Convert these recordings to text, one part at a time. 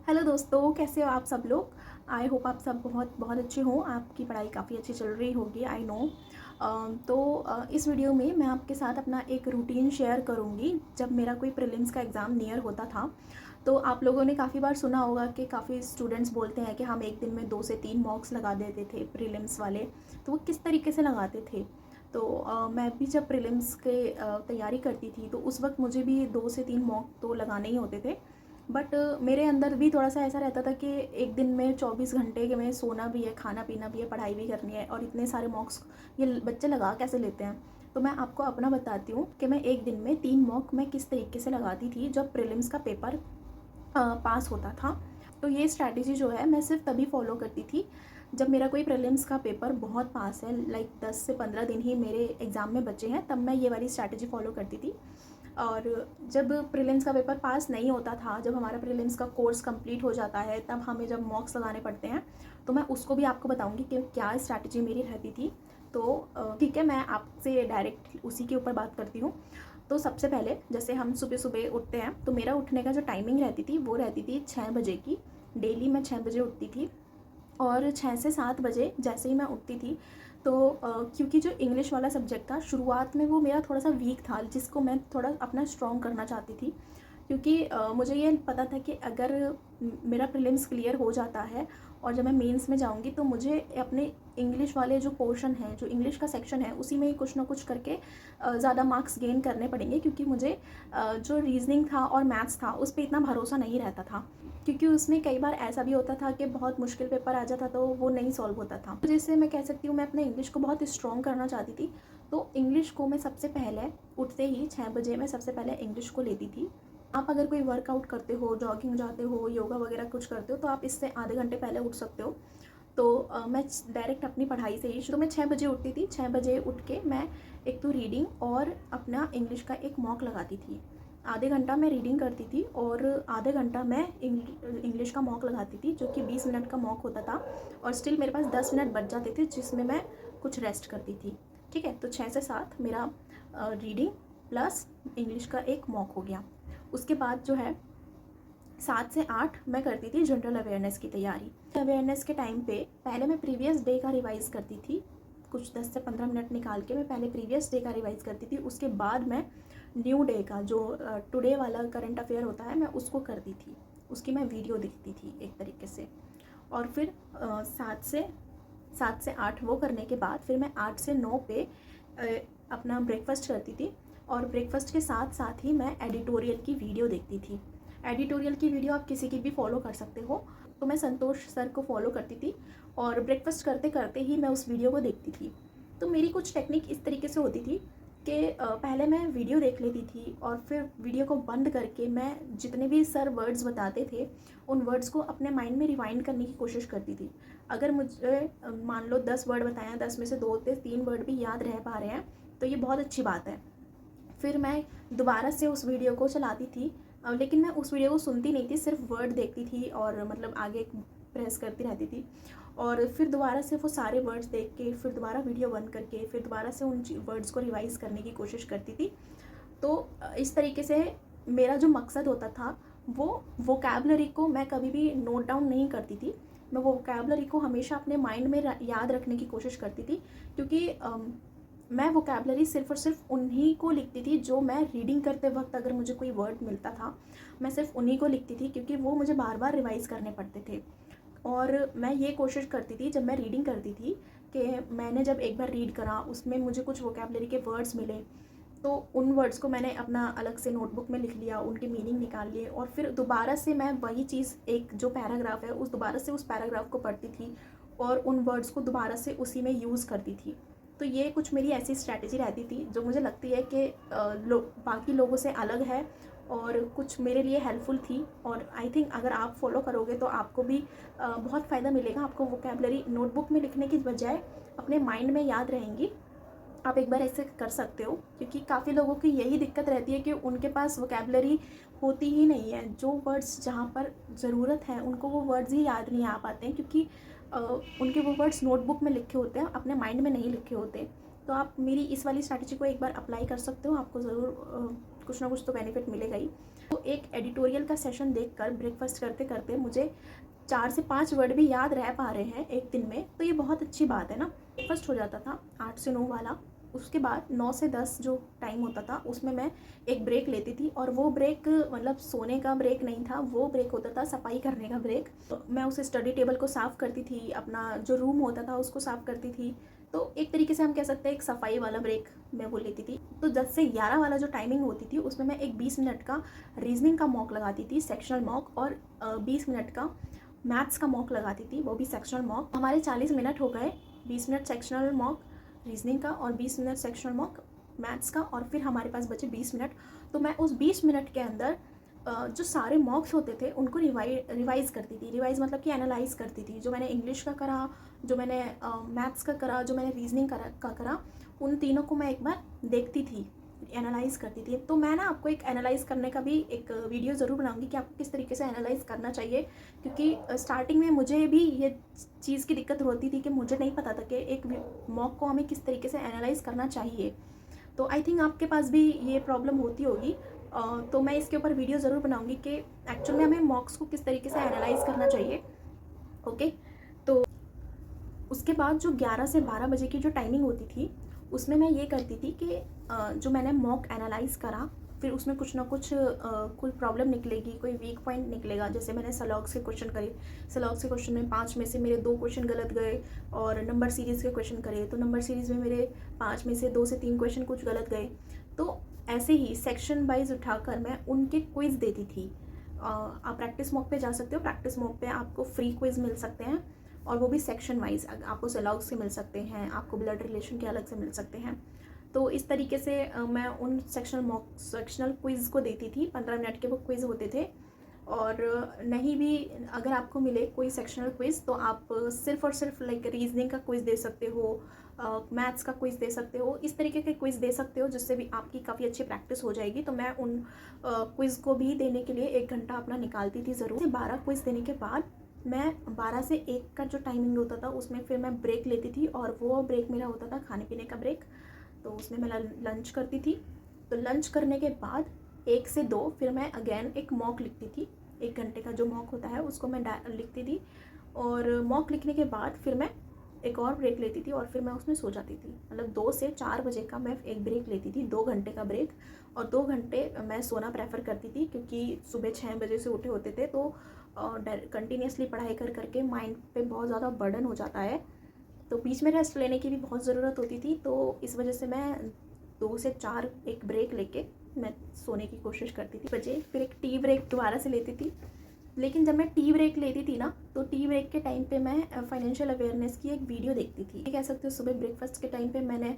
Hello दोस्तों, कैसे हो आप सब लोग। आई होप आप सब बहुत बहुत अच्छे हो। आपकी पढ़ाई काफ़ी अच्छी चल रही होगी, आई नो। इस वीडियो में मैं आपके साथ अपना एक रूटीन शेयर करूँगी। जब मेरा कोई प्रीलिम्स का एग्ज़ाम नियर होता था तो आप लोगों ने काफ़ी बार सुना होगा कि काफ़ी स्टूडेंट्स बोलते हैं कि हम एक दिन में 2 से 3 मॉक्स लगा देते थे प्रीलिम्स वाले। तो वो किस तरीके से लगाते थे। मैं भी जब प्रीलिम्स के तैयारी करती थी तो उस वक्त मुझे भी 2 से 3 मॉक तो लगाने ही होते थे। बट मेरे अंदर भी थोड़ा-सा ऐसा रहता था कि एक दिन में 24 घंटे के में सोना भी है, खाना-पीना भी है, पढ़ाई भी करनी है और इतने सारे मॉक्स ये बच्चे लगा कैसे लेते हैं। तो मैं आपको अपना बताती हूँ कि मैं एक दिन में 3 मॉक मैं किस तरीके से लगाती थी जब प्रीलिम्स का पेपर पास होता था। तो ये स्ट्रैटेजी जो है मैं सिर्फ तभी फॉलो करती थी जब मेरा कोई प्रीलिम्स का पेपर बहुत पास है, लाइक 10 से 15 दिन ही मेरे एग्ज़ाम में बचे हैं, तब मैं ये वाली स्ट्रैटेजी फॉलो करती थी। और जब प्रीलिम्स का पेपर पास नहीं होता था, जब हमारा प्रीलिम्स का कोर्स कंप्लीट हो जाता है, तब हमें जब मॉक्स लगाने पड़ते हैं, तो मैं उसको भी आपको बताऊंगी कि क्या स्ट्रैटेजी मेरी रहती थी। ठीक है, मैं आपसे डायरेक्ट उसी के ऊपर बात करती हूँ। तो सबसे पहले जैसे हम सुबह सुबह उठते हैं, तो मेरा उठने का जो टाइमिंग रहती थी वो रहती थी 6 बजे की। डेली मैं 6 बजे उठती थी और 6 से 7 बजे जैसे ही मैं उठती थी क्योंकि जो इंग्लिश वाला सब्जेक्ट था शुरुआत में वो मेरा थोड़ा-सा वीक था, जिसको मैं थोड़ा अपना स्ट्रॉन्ग करना चाहती थी। क्योंकि मुझे ये पता था कि अगर मेरा प्रीलिम्स क्लियर हो जाता है और जब मैं मेंस में जाऊँगी तो मुझे अपने इंग्लिश वाले जो पोर्शन है, जो इंग्लिश का सेक्शन है, उसी में ही कुछ ना कुछ करके ज़्यादा मार्क्स गेन करने पड़ेंगे। क्योंकि मुझे जो रीज़निंग था और मैथ्स था उस पे इतना भरोसा नहीं रहता था। क्योंकि उसमें कई बार ऐसा भी होता था कि बहुत मुश्किल पेपर आ जाता तो वो नहीं सॉल्व होता था। तो जिससे मैं कह सकती हूँ मैं अपने इंग्लिश को बहुत स्ट्रॉन्ग करना चाहती थी। तो इंग्लिश को मैं सबसे पहले उठते ही 6 बजे मैं सबसे पहले इंग्लिश को लेती थी। आप अगर कोई वर्कआउट करते हो, जॉगिंग जाते हो, योगा वगैरह कुछ करते हो तो आप इससे आधे घंटे पहले उठ सकते हो। मैं डायरेक्ट अपनी पढ़ाई से ही शुरू मैं 6 बजे उठती थी। 6 बजे उठ के मैं एक तो रीडिंग और अपना इंग्लिश का एक मॉक लगाती थी। आधे घंटा मैं रीडिंग करती थी और आधे घंटा मैं इंग्लिश का मॉक लगाती थी, जो कि 20 मिनट का मॉक होता था। और स्टिल मेरे पास 10 मिनट बच जाते थे जिसमें मैं कुछ रेस्ट करती थी। ठीक है, तो 6 से 7 मेरा रीडिंग प्लस इंग्लिश का एक मॉक हो गया। उसके बाद जो है 7 से 8 मैं करती थी जनरल अवेयरनेस की तैयारी। अवेयरनेस के टाइम पे पहले मैं प्रीवियस डे का रिवाइज़ करती थी। कुछ 10 से 15 मिनट निकाल के मैं पहले प्रीवियस डे का रिवाइज़ करती थी। उसके बाद मैं न्यू डे का जो टुडे वाला करंट अफेयर होता है मैं उसको करती थी। उसकी मैं वीडियो देखती थी एक तरीके से। और फिर 7 से 8 वो करने के बाद फिर मैं 8 से 9 पे अपना ब्रेकफास्ट करती थी। और ब्रेकफास्ट के साथ साथ ही मैं एडिटोरियल की वीडियो देखती थी। एडिटोरियल की वीडियो आप किसी की भी फॉलो कर सकते हो। तो मैं संतोष सर को फॉलो करती थी और ब्रेकफास्ट करते करते ही मैं उस वीडियो को देखती थी। तो मेरी कुछ टेक्निक इस तरीके से होती थी कि पहले मैं वीडियो देख लेती थी और फिर वीडियो को बंद करके मैं जितने भी सर वर्ड्स बताते थे उन वर्ड्स को अपने माइंड में रिवाइंड करने की कोशिश करती थी। अगर मुझे मान लो 10 वर्ड बताए हैं, 10 में से 2 से 3 वर्ड भी याद रह पा रहे हैं तो ये बहुत अच्छी बात है। फिर मैं दोबारा से उस वीडियो को चलाती थी। लेकिन मैं उस वीडियो को सुनती नहीं थी, सिर्फ वर्ड देखती थी और मतलब आगे प्रेस करती रहती थी। और फिर दोबारा से वो सारे वर्ड्स देख के फिर दोबारा वीडियो बंद करके फिर दोबारा से उन वर्ड्स को रिवाइज़ करने की कोशिश करती थी। इस तरीके से मेरा जो मकसद होता था वो वोकैबलरी को मैं कभी भी नोट डाउन नहीं करती थी। मैं वो वोकैबलरी को हमेशा अपने माइंड में याद रखने की कोशिश करती थी। क्योंकि मैं वोकैबलरी सिर्फ़ और सिर्फ उन्हीं को लिखती थी जो मैं रीडिंग करते वक्त अगर मुझे कोई वर्ड मिलता था मैं सिर्फ उन्हीं को लिखती थी, क्योंकि वो मुझे बार बार रिवाइज़ करने पड़ते थे। और मैं ये कोशिश करती थी जब मैं रीडिंग करती थी कि मैंने जब एक बार रीड करा उसमें मुझे कुछ वोकैबलरी के वर्ड्स मिले तो उन वर्ड्स को मैंने अपना अलग से नोटबुक में लिख लिया, उनके मीनिंग निकाल लिए और फिर दोबारा से मैं वही चीज़ एक जो पैराग्राफ है उस दोबारा से उस पैराग्राफ को पढ़ती थी और उन वर्ड्स को दोबारा से उसी में यूज़ करती थी। तो ये कुछ मेरी ऐसी स्ट्रैटेजी रहती थी जो मुझे लगती है कि बाकी लोगों से अलग है और कुछ मेरे लिए हेल्पफुल थी। और आई थिंक अगर आप फॉलो करोगे तो आपको भी बहुत फ़ायदा मिलेगा। आपको वोकैबलरी नोटबुक में लिखने की बजाय अपने माइंड में याद रहेंगी। आप एक बार ऐसे कर सकते हो, क्योंकि काफ़ी लोगों की यही दिक्कत रहती है कि उनके पास वोकैबलरी होती ही नहीं है। जो वर्ड्स जहाँ पर ज़रूरत है उनको वो वर्ड्स ही याद नहीं आ पाते हैं, क्योंकि उनके वो वर्ड्स नोटबुक में लिखे होते हैं, अपने माइंड में नहीं लिखे होते। तो आप मेरी इस वाली स्ट्रैटेजी को एक बार अप्लाई कर सकते हो, आपको ज़रूर कुछ ना कुछ तो बेनिफिट मिलेगा ही। तो एक एडिटोरियल का सेशन देखकर ब्रेकफास्ट करते करते मुझे 4 से 5 वर्ड भी याद रह पा रहे हैं एक दिन में, तो ये बहुत अच्छी बात है ना। ब्रेकफास्ट हो जाता था 8 से 9 वाला, उसके बाद 9 से 10 जो टाइम होता था उसमें मैं एक ब्रेक लेती थी, और वो ब्रेक मतलब सोने का ब्रेक नहीं था, वो ब्रेक होता था सफाई करने का ब्रेक। तो मैं उस स्टडी टेबल को साफ़ करती थी, अपना जो रूम होता था उसको साफ़ करती थी। तो एक तरीके से हम कह सकते हैं एक सफाई वाला ब्रेक मैं वो लेती थी। तो 10 से 11 वाला जो टाइमिंग होती थी उसमें मैं एक 20 मिनट का रीजनिंग का मॉक लगाती थी, सेक्शनल मॉक, और 20 मिनट का मैथ्स का मॉक लगाती थी, वो भी सेक्शनल मॉक। हमारे 40 मिनट हो गए, 20 मिनट सेक्शनल मॉक रीजनिंग का और 20 मिनट सेक्शनल मॉक मैथ्स का, और फिर हमारे पास बचे 20 मिनट। तो मैं उस 20 मिनट के अंदर जो सारे मॉक्स होते थे उनको रिवाइज़ करती थी। रिवाइज़ मतलब कि एनालाइज करती थी। जो मैंने इंग्लिश का करा, जो मैंने मैथ्स का करा, जो मैंने रीजनिंग करा, उन तीनों को मैं एक बार देखती थी, एनालाइज़ करती थी। तो मैं ना आपको एक एनालाइज़ करने का भी एक वीडियो ज़रूर बनाऊंगी कि आपको किस तरीके से एनालाइज़ करना चाहिए, क्योंकि स्टार्टिंग में मुझे भी ये चीज़ की दिक्कत होती थी कि मुझे नहीं पता था कि एक मॉक को हमें किस तरीके से एनालाइज़ करना चाहिए। तो आई थिंक आपके पास भी ये प्रॉब्लम होती होगी। तो मैं इसके ऊपर वीडियो ज़रूर बनाऊंगी कि एक्चुअल में हमें मॉक्स को किस तरीके से एनालाइज़ करना चाहिए। ओके, तो उसके बाद जो 11 से 12 बजे की जो टाइमिंग होती थी उसमें मैं ये करती थी कि जो मैंने मॉक एनालाइज़ करा, फिर उसमें कुछ ना कुछ कोई प्रॉब्लम निकलेगी, कोई वीक पॉइंट निकलेगा। जैसे मैंने सलॉग्स के क्वेश्चन करे, सलॉग्स के क्वेश्चन में 5 में से मेरे 2 क्वेश्चन गलत गए, और नंबर सीरीज़ के क्वेश्चन करे तो नंबर सीरीज़ में मेरे 5 में से 2 से 3 क्वेश्चन कुछ गलत गए। तो ऐसे ही सेक्शन वाइज उठाकर मैं उनके क्विज़ देती थी। आप प्रैक्टिस मॉक पे जा सकते हो, प्रैक्टिस मॉक पे आपको फ्री क्विज़ मिल सकते हैं, और वो भी सेक्शन वाइज। आपको सलॉग्स से मिल सकते हैं, आपको ब्लड रिलेशन के अलग से मिल सकते हैं। तो इस तरीके से मैं उन सेक्शनल क्विज़ को देती थी। 15 मिनट के वो क्विज़ होते थे। और नहीं भी अगर आपको मिले कोई सेक्शनल क्विज़, तो आप सिर्फ़ और सिर्फ लाइक रीजनिंग का क्विज़ दे सकते हो, मैथ्स का क्विज़ दे सकते हो, इस तरीके के क्विज़ दे सकते हो जिससे भी आपकी काफ़ी अच्छी प्रैक्टिस हो जाएगी। तो मैं उन क्विज़ को भी देने के लिए 1 घंटा अपना निकालती थी ज़रूर। 12 क्विज़ देने के बाद मैं 12 से 1 का जो टाइमिंग होता था उसमें फिर मैं ब्रेक लेती थी, और वो ब्रेक मेरा होता था खाने पीने का ब्रेक। तो उसमें मैं लंच करती थी। तो लंच करने के बाद 1 से 2 फिर मैं अगेन एक मॉक लिखती थी। 1 घंटे का जो मॉक होता है उसको मैं लिखती थी, और मॉक लिखने के बाद फिर मैं एक और ब्रेक लेती थी, और फिर मैं उसमें सो जाती थी। मतलब 2 से 4 बजे का मैं एक ब्रेक लेती थी, 2 घंटे का ब्रेक, और 2 घंटे मैं सोना प्रेफर करती थी, क्योंकि सुबह 6 बजे से उठे होते थे। तो कंटिन्यूसली पढ़ाई करके माइंड पे बहुत ज़्यादा बर्डन हो जाता है, तो बीच में रेस्ट लेने की भी बहुत ज़रूरत होती थी। तो इस वजह से मैं 2 से 4 एक ब्रेक लेके मैं सोने की कोशिश करती थी बजे। फिर एक टी ब्रेक दोबारा से लेती थी। लेकिन जब मैं टी ब्रेक लेती थी ना, तो टी ब्रेक के टाइम पे मैं फाइनेंशियल अवेयरनेस की एक वीडियो देखती थी। ये कह सकते हो सुबह ब्रेकफास्ट के टाइम पे मैंने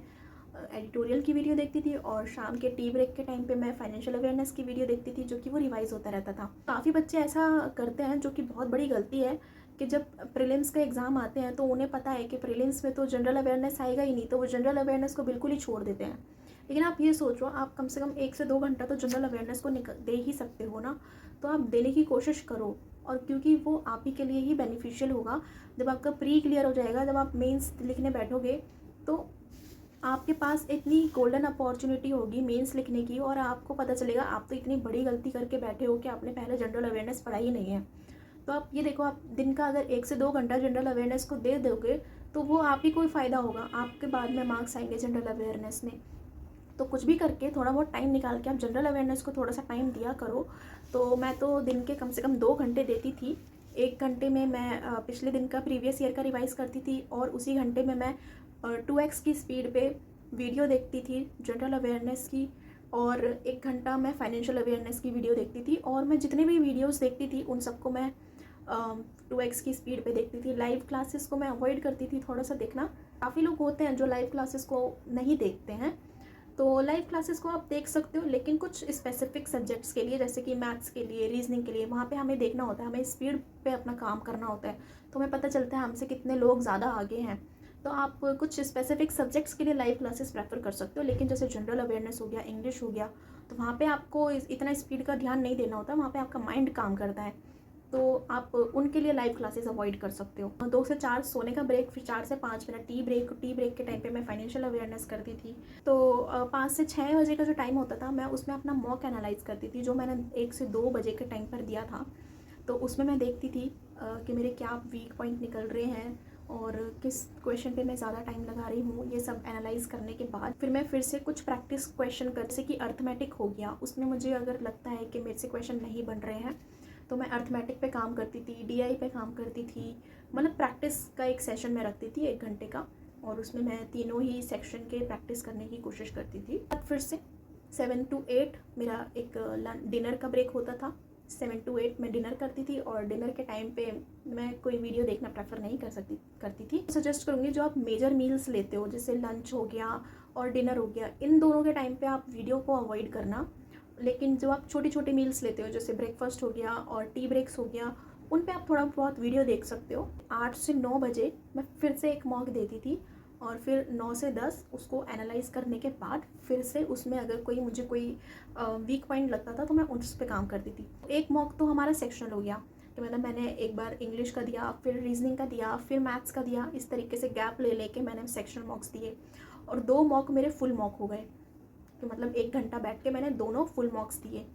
एडिटोरियल की वीडियो देखती थी, और शाम के टी ब्रेक के टाइम पे मैं फाइनेंशियल अवेयरनेस की वीडियो देखती थी, जो कि वो रिवाइज़ होता रहता था। काफ़ी बच्चे ऐसा करते हैं, जो कि बहुत बड़ी गलती है, कि जब प्रीलिम्स का एग्ज़ाम आते हैं तो उन्हें पता है कि प्रीलिम्स में तो जनरल अवेयरनेस आएगा ही नहीं, तो वो जनरल अवेयरनेस को बिल्कुल ही छोड़ देते हैं। लेकिन आप ये सोचो, आप कम से कम 1 से 2 घंटा तो जनरल अवेयरनेस को दे ही सकते हो ना, तो आप देने की कोशिश करो। और क्योंकि वो आप ही के लिए ही बेनिफिशियल होगा। जब आपका प्री क्लियर हो जाएगा, जब आप मेंस लिखने बैठोगे, तो आपके पास इतनी गोल्डन अपॉर्चुनिटी होगी मेंस लिखने की, और आपको पता चलेगा आप तो इतनी बड़ी गलती करके बैठे हो कि आपने पहले जनरल अवेयरनेस पढ़ा ही नहीं है। तो आप ये देखो, आप दिन का अगर 1 से 2 घंटा जनरल अवेयरनेस को दे दोगे, तो वो आप ही को ही फ़ायदा होगा, आपके बाद में मार्क्स आएंगे जनरल अवेयरनेस में। तो कुछ भी करके थोड़ा बहुत टाइम निकाल के आप जनरल अवेयरनेस को थोड़ा सा टाइम दिया करो। तो मैं तो दिन के कम से कम 2 घंटे देती थी। 1 घंटे में मैं पिछले दिन का प्रीवियस ईयर का रिवाइज़ करती थी, और उसी घंटे में मैं 2x की स्पीड पे वीडियो देखती थी जनरल अवेयरनेस की, और 1 घंटा मैं फाइनेंशियल अवेयरनेस की वीडियो देखती थी। और मैं जितने भी वीडियोस देखती थी उन सबको मैं 2x की स्पीड पे देखती थी। लाइव क्लासेस को मैं अवॉइड करती थी थोड़ा सा देखना। काफ़ी लोग होते हैं जो लाइव क्लासेस को नहीं देखते हैं, तो लाइव क्लासेस को आप देख सकते हो, लेकिन कुछ स्पेसिफिक सब्जेक्ट्स के लिए, जैसे कि मैथ्स के लिए, रीजनिंग के लिए, वहाँ पे हमें देखना होता है, हमें स्पीड पे अपना काम करना होता है, तो हमें पता चलता है हमसे कितने लोग ज़्यादा आगे हैं। तो आप कुछ स्पेसिफिक सब्जेक्ट्स के लिए लाइव क्लासेस प्रेफर कर सकते हो। लेकिन जैसे जनरल अवेयरनेस हो गया, इंग्लिश हो गया, तो वहाँ पे आपको इतना स्पीड का ध्यान नहीं देना होता, वहाँ पे आपका माइंड काम करता है। तो आप उनके लिए लाइव क्लासेस अवॉइड कर सकते हो। 2 से 4 सोने का ब्रेक, फिर 4 से 5 मेरा टी ब्रेक के टाइम पे मैं फाइनेंशियल अवेयरनेस करती थी। तो 5 से 6 बजे का जो टाइम होता था, मैं उसमें अपना मॉक एनालाइज करती थी, जो मैंने 1 से 2 बजे के टाइम पर दिया था। तो उसमें मैं देखती थी कि मेरे क्या वीक पॉइंट निकल रहे हैं और किस क्वेश्चन पे मैं ज़्यादा टाइम लगा रही हूँ। ये सब एनालाइज करने के बाद फिर मैं फिर से कुछ प्रैक्टिस क्वेश्चन कर, जैसे कि अर्थमेटिक हो गया, उसमें मुझे अगर लगता है कि मेरे से क्वेश्चन नहीं बन रहे हैं तो मैं अर्थमेटिक पे काम करती थी, डीआई पे काम करती थी। मतलब प्रैक्टिस का एक सेशन मैं रखती थी 1 घंटे का, और उसमें मैं तीनों ही सेक्शन के प्रैक्टिस करने की कोशिश करती थी। फिर से 7 to 8 मेरा एक डिनर का ब्रेक होता था। 7 to 8 मैं डिनर करती थी, और डिनर के टाइम पे मैं कोई वीडियो देखना प्रेफर नहीं करती थी। सजेस्ट करूँगी जो आप मेजर मील्स लेते हो, जैसे लंच हो गया और डिनर हो गया, इन दोनों के टाइम पे आप वीडियो को अवॉइड करना। लेकिन जो आप छोटी छोटी मील्स लेते हो, जैसे ब्रेकफास्ट हो गया और टी ब्रेक्स हो गया, उन पे आप थोड़ा बहुत वीडियो देख सकते हो। 8 से 9 बजे मैं फिर से एक मॉक देती थी, और फिर 9 से 10 उसको एनालाइज करने के बाद फिर से उसमें अगर मुझे कोई वीक पॉइंट लगता था तो मैं उस पर काम करती थी। एक मॉक तो हमारा सेक्शनल हो गया कि मतलब मैंने एक बार इंग्लिश का दिया, फिर रीजनिंग का दिया, फिर मैथ्स का दिया। इस तरीके से गैप ले लेके मैंने सेक्शनल मॉक्स दिए, और 2 मॉक मेरे फुल मॉक हो गए। तो मतलब 1 घंटा बैठ के मैंने दोनों फुल मॉक्स दिए।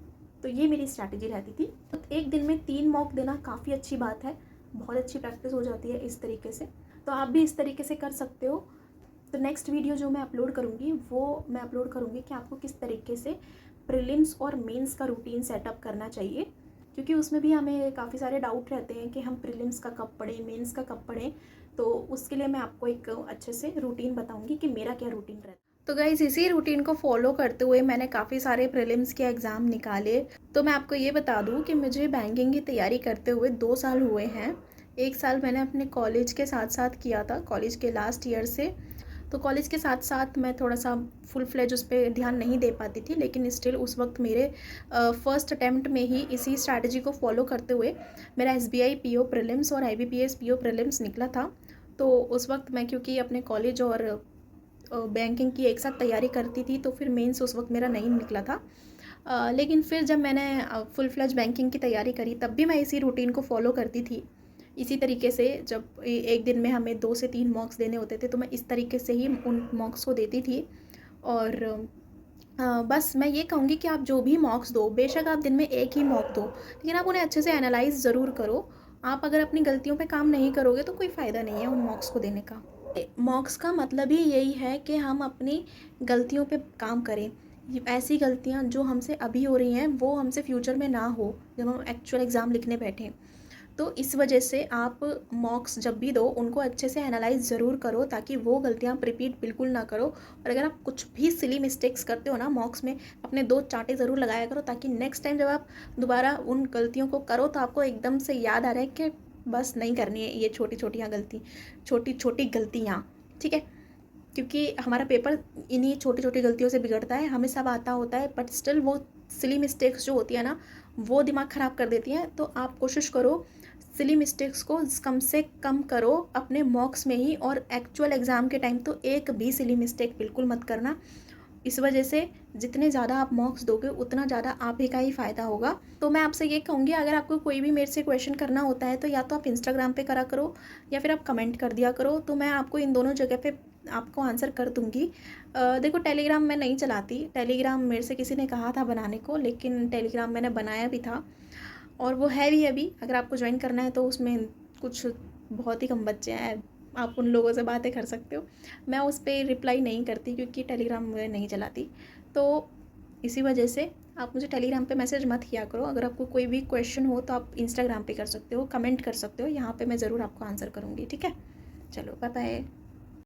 तो ये मेरी स्ट्रैटेजी रहती थी। तो एक दिन में 3 मॉक देना काफ़ी अच्छी बात है, बहुत अच्छी प्रैक्टिस हो जाती है इस तरीके से। तो आप भी इस तरीके से कर सकते हो। तो नेक्स्ट वीडियो जो मैं अपलोड करूँगी, वो मैं अपलोड करूँगी कि आपको किस तरीके से प्रीलिम्स और मेंस का रूटीन सेटअप करना चाहिए, क्योंकि उसमें भी हमें काफ़ी सारे डाउट रहते हैं कि हम प्रीलिम्स का कब पढ़ें, मेंस का कब पढ़ें। तो उसके लिए मैं आपको एक अच्छे से रूटीन बताऊँगी कि मेरा क्या रूटीन रहता है। तो गाइज़, इसी रूटीन को फॉलो करते हुए मैंने काफ़ी सारे प्रीलिम्स के एग्ज़ाम निकाले। तो मैं आपको ये बता दूँ कि मुझे बैंकिंग की तैयारी करते हुए 2 साल हुए हैं। 1 साल मैंने अपने कॉलेज के साथ साथ किया था, कॉलेज के लास्ट ईयर से। तो कॉलेज के साथ साथ मैं थोड़ा सा फुल फ्लेज उस पर ध्यान नहीं दे पाती थी, लेकिन स्टिल उस वक्त मेरे फर्स्ट अटैम्प्ट में ही इसी स्ट्रैटेजी को फॉलो करते हुए मेरा SBI PO प्रीलिम्स और IBPS PO प्रीलिम्स निकला था। तो उस वक्त मैं, क्योंकि अपने कॉलेज और बैंकिंग की एक साथ तैयारी करती थी, तो फिर मेंस उस वक्त मेरा नहीं निकला था। लेकिन फिर जब मैंने फुल फ्लेज बैंकिंग की तैयारी करी, तब भी मैं इसी रूटीन को फॉलो करती थी। इसी तरीके से जब एक दिन में हमें 2 से 3 मॉक्स देने होते थे, तो मैं इस तरीके से ही उन मॉक्स को देती थी। और बस मैं ये कहूँगी कि आप जो भी मॉक्स दो, बेशक आप दिन में एक ही मॉक दो, लेकिन आप उन्हें अच्छे से एनालाइज ज़रूर करो। आप अगर अपनी गलतियों पे काम नहीं करोगे तो कोई फ़ायदा नहीं है उन मॉक्स को देने का। मॉक्स का मतलब ही यही है कि हम अपनी गलतियों पे काम करें। ऐसी गलतियाँ जो हमसे अभी हो रही हैं, वो हमसे फ्यूचर में ना हो जब हम एक्चुअल एग्ज़ाम लिखने बैठें। तो इस वजह से आप मॉक्स जब भी दो, उनको अच्छे से एनालाइज ज़रूर करो, ताकि वो गलतियाँ आप रिपीट बिल्कुल ना करो। और अगर आप कुछ भी सिली मिस्टेक्स करते हो ना मॉक्स में, अपने 2 चांटे ज़रूर लगाया करो, ताकि नेक्स्ट टाइम जब आप दोबारा उन गलतियों को करो तो आपको एकदम से याद आ रहा है कि बस नहीं करनी है ये छोटी छोटी गलतियाँ, ठीक है। क्योंकि हमारा पेपर इन्हीं छोटी छोटी गलतियों से बिगड़ता है। हमें सब आता होता है, बट स्टिल वो सिली मिस्टेक्स जो होती है ना, वो दिमाग ख़राब कर देती हैं। तो आप कोशिश करो सिली मिस्टेक्स को कम से कम करो अपने मॉक्स में ही, और एक्चुअल एग्ज़ाम के टाइम तो एक भी सिली मिस्टेक बिल्कुल मत करना। इस वजह से जितने ज़्यादा आप मॉक्स दोगे, उतना ज़्यादा आप ही का ही फ़ायदा होगा। तो मैं आपसे ये कहूँगी, अगर आपको कोई भी मेरे से क्वेश्चन करना होता है, तो या तो आप इंस्टाग्राम पे करा करो, या फिर आप कमेंट कर दिया करो। तो मैं आपको इन दोनों जगह पे आपको आंसर कर दूँगी। देखो, टेलीग्राम मैं नहीं चलाती। टेलीग्राम मेरे से किसी ने कहा था बनाने को, लेकिन टेलीग्राम मैंने बनाया भी था, और वो है भी अभी। अगर आपको ज्वाइन करना है तो उसमें कुछ बहुत ही कम बच्चे हैं, आप उन लोगों से बातें कर सकते हो। मैं उस पर रिप्लाई नहीं करती, क्योंकि टेलीग्राम मैं नहीं चलाती। तो इसी वजह से आप मुझे टेलीग्राम पे मैसेज मत किया करो। अगर आपको कोई भी क्वेश्चन हो तो आप इंस्टाग्राम पे कर सकते हो, कमेंट कर सकते हो, यहाँ पे मैं ज़रूर आपको आंसर करूँगी, ठीक है। चलो, बाय बाय।